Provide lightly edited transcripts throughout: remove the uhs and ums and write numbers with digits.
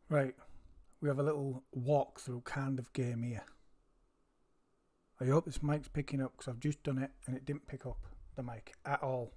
Right, we have a little walkthrough kind of game here. I hope this mic's picking up because I've just done it and it didn't pick up the mic at all.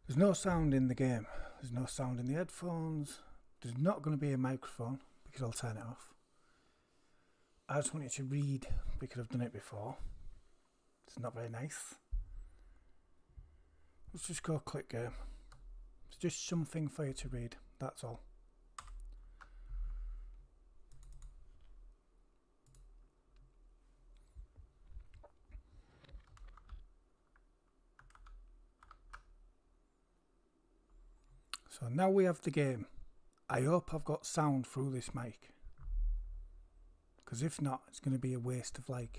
There's no sound in the game. There's no sound in the headphones. There's not going to be a microphone because I'll turn it off. I just want you to read because I've done it before. It's not very nice. Let's just go click game. It's just something for you to read, that's all. So now we have the game. I hope I've got sound through this mic. Because if not, it's going to be a waste of I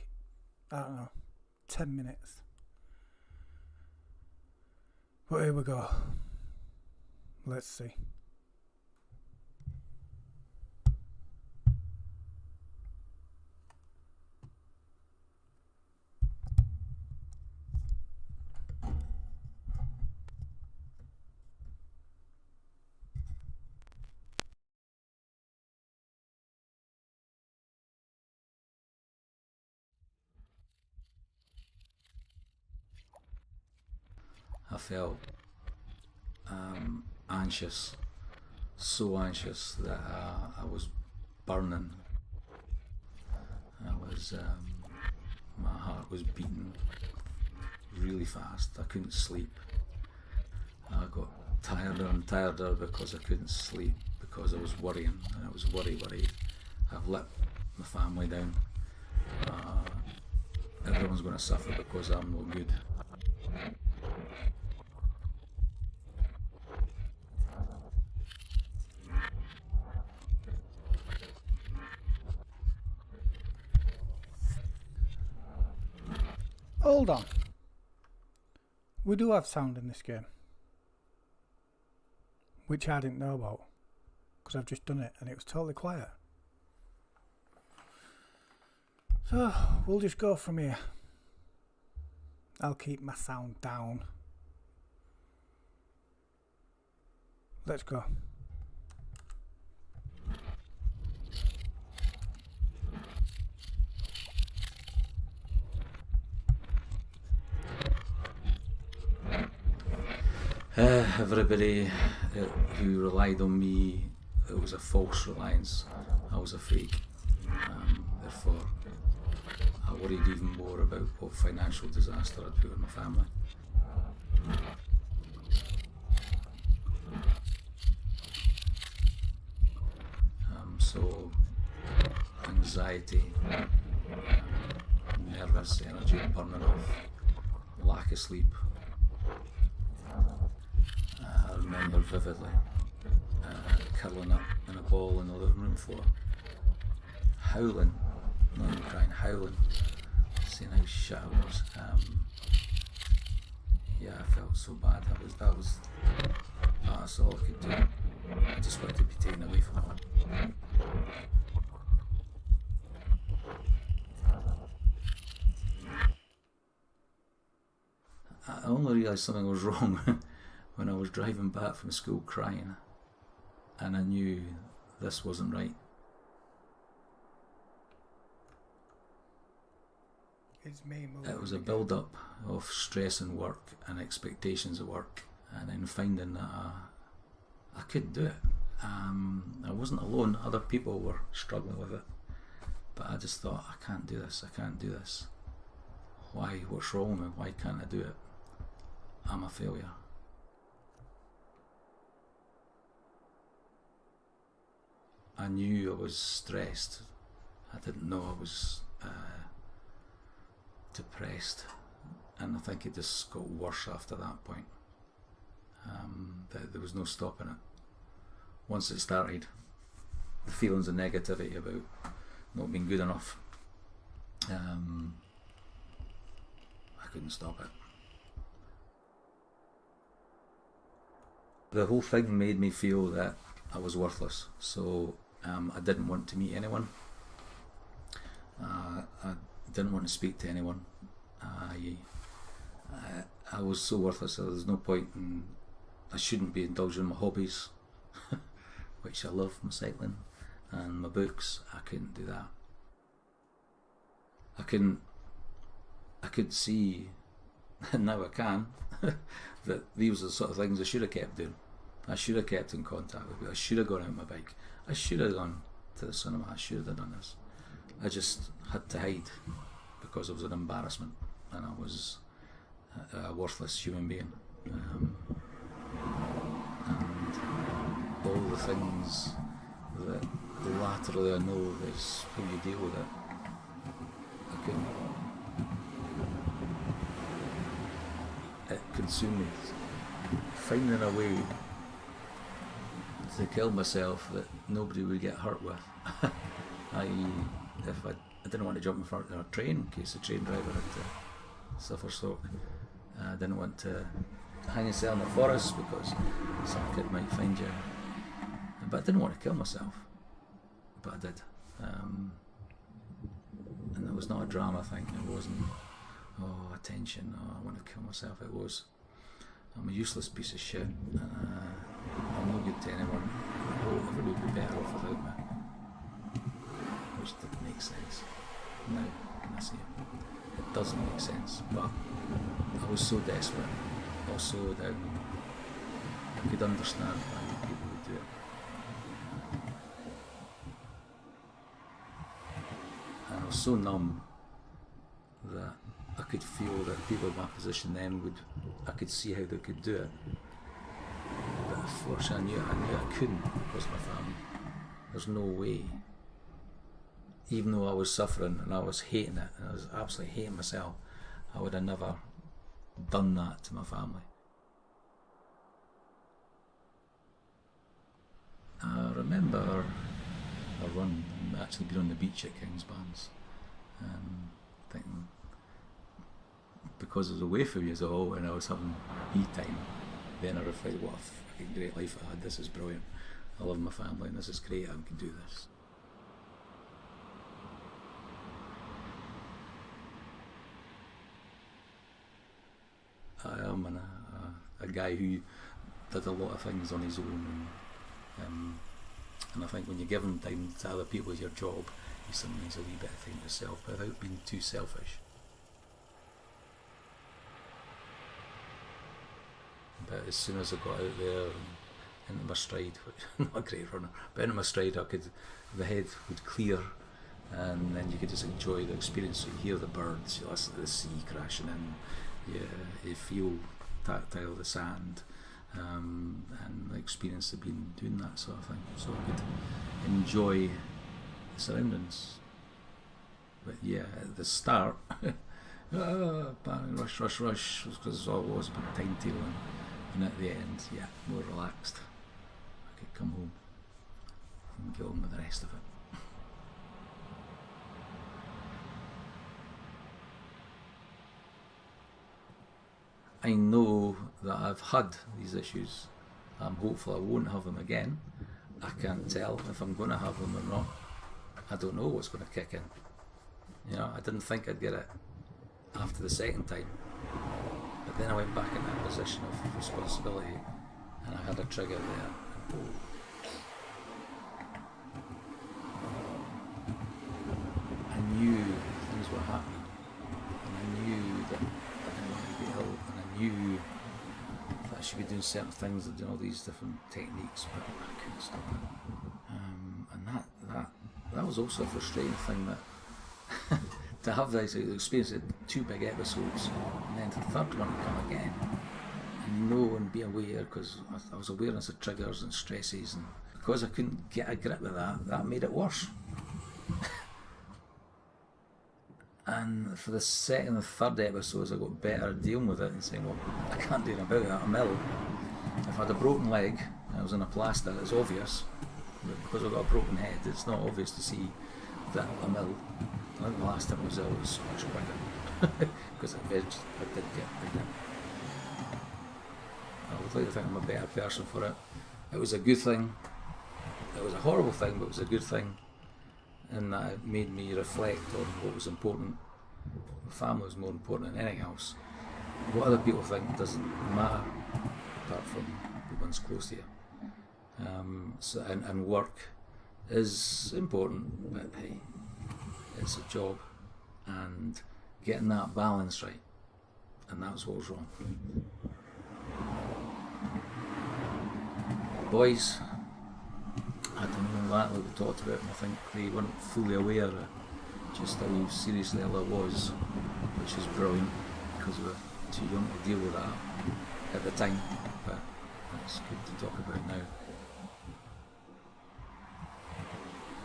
don't know, 10 minutes. But here we go. Let's see. I felt anxious, so anxious that I was burning. My heart was beating really fast. I couldn't sleep. I got tireder and tireder because I couldn't sleep, because I was worrying, and I was worried. I've let my family down. Everyone's going to suffer because I'm no good. Hold on. We do have sound in this game. Which I didn't know about. Because I've just done it and it was totally quiet. So, we'll just go from here. I'll keep my sound down. Let's go. Everybody who relied on me, it was a false reliance. I was a fake. Therefore, I worried even more about what financial disaster I'd put on my family. So, anxiety, nervous, energy burning off, lack of sleep. I remember vividly curling up in a ball on the living room floor, howling, not even crying, howling, saying how shit I was. Yeah, I felt so bad. That's all I could do. I just wanted to be taken away from it. I only realised something was wrong when I was driving back from school crying, and I knew this wasn't right. It's me moving. It was a build-up of stress in work and expectations of work, and then finding that I couldn't do it. I wasn't alone, other people were struggling with it, but I just thought, I can't do this. Why? What's wrong with me? Why can't I do it? I'm a failure. I knew I was stressed. I didn't know I was depressed, and I think it just got worse after that point. There was no stopping it. Once it started, the feelings of negativity about not being good enough, I couldn't stop it. The whole thing made me feel that I was worthless, so I didn't want to meet anyone. I didn't want to speak to anyone. I was so worthless. So there's no point in. I shouldn't be indulging in my hobbies. which I love, my cycling and my books. I couldn't do that. I could see, and now I can, that these are the sort of things I should have kept doing. I should have kept in contact with people. I should have gone out on my bike. I should have gone to the cinema. I should have done this. I just had to hide because I was an embarrassment and I was a worthless human being. And all the things that laterally I know is how you deal with it. I couldn't. It consumed me. Finding a way to kill myself that nobody would get hurt with. If I didn't want to jump in front of a train in case the train driver had to suffer stroke. I didn't want to hang yourself in the forest because some kid might find you. But I didn't want to kill myself. But I did. And it was not a drama thing. It wasn't, oh, attention, oh, I want to kill myself. It was, I'm a useless piece of shit. I'm no good to anyone. Everybody would be better off without me. Which didn't make sense. Now, can I see it? It doesn't make sense. But I was so desperate, also down. I could understand why people would do it. And I was so numb that I could feel that people in my position then I could see how they could do it. But unfortunately I knew I couldn't because of my family. There's no way. Even though I was suffering and I was hating it, and I was absolutely hating myself, I would have never done that to my family. I remember a run, actually being on the beach at Kingsbarns, thinking, because I was away from you all and I was having me time, then I reflected, what a fucking great life I had, this is brilliant, I love my family and this is great, I can do this. I am a guy who did a lot of things on his own, and I think when you give him time to other people as your job, you sometimes a wee bit of time to yourself without being too selfish. But as soon as I got out there and into my stride, which not a great runner, but into my stride, the head would clear, and then you could just enjoy the experience. You hear the birds, you listen to the sea crashing in. You feel tactile the sand, and the experience of being doing that sort of thing. So I could enjoy the surroundings. But yeah, at the start, bang, rush, because all it was about time tailing. And at the end, yeah, more relaxed. I could come home and get on with the rest of it. I know that I've had these issues. I'm hopeful I won't have them again. I can't tell if I'm going to have them or not. I don't know what's going to kick in. You know, I didn't think I'd get it after the second time. But then I went back in that position of responsibility and I had a trigger there. I knew things were happening and I knew that I didn't want to be ill. Knew that I should be doing certain things and doing all these different techniques, but I couldn't stop it. And that was also a frustrating thing, that to have this experience of 2 big episodes and then the third one come again and know and be aware, because I was awareness of triggers and stresses, and because I couldn't get a grip with that made it worse. And for the second and third episodes, I got better at dealing with it and saying, well, I can't do anything about it, I'm ill. If I had a broken leg and I was in a plaster, it's obvious. But because I've got a broken head, it's not obvious to see that I'm ill. I think the last time I was ill was much quicker, because I did get pregnant. I would like to think I'm a better person for it. It was a good thing. It was a horrible thing, but it was a good thing. And that it made me reflect on what was important. My family was more important than anything else. What other people think doesn't matter, apart from the ones close to you. And work is important, but hey, it's a job, and getting that balance right, and that's what was wrong. Boys, I don't know, that we talked about, and I think they weren't fully aware of just how seriously ill it was, which is brilliant because we were too young to deal with that at the time, but it's good to talk about now.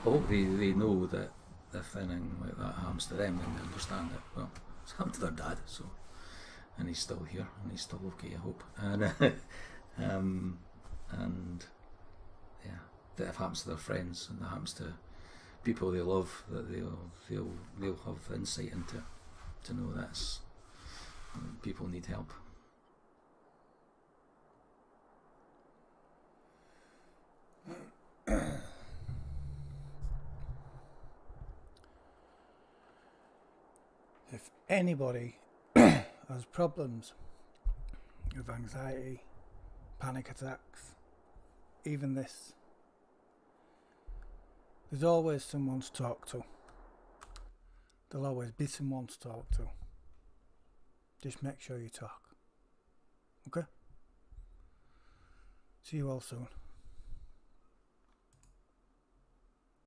I hope they know that if anything like that happens to them, then they understand it. Well, it's happened to their dad, so, and he's still here, and he's still okay, I hope. And yeah, that if it happens to their friends, and that happens to people they love, that they'll have insight into it, to know that people need help. If anybody has problems with anxiety, panic attacks, even this, there's always someone to talk to. There'll always be someone to talk to. Just make sure you talk. Okay? See you all soon.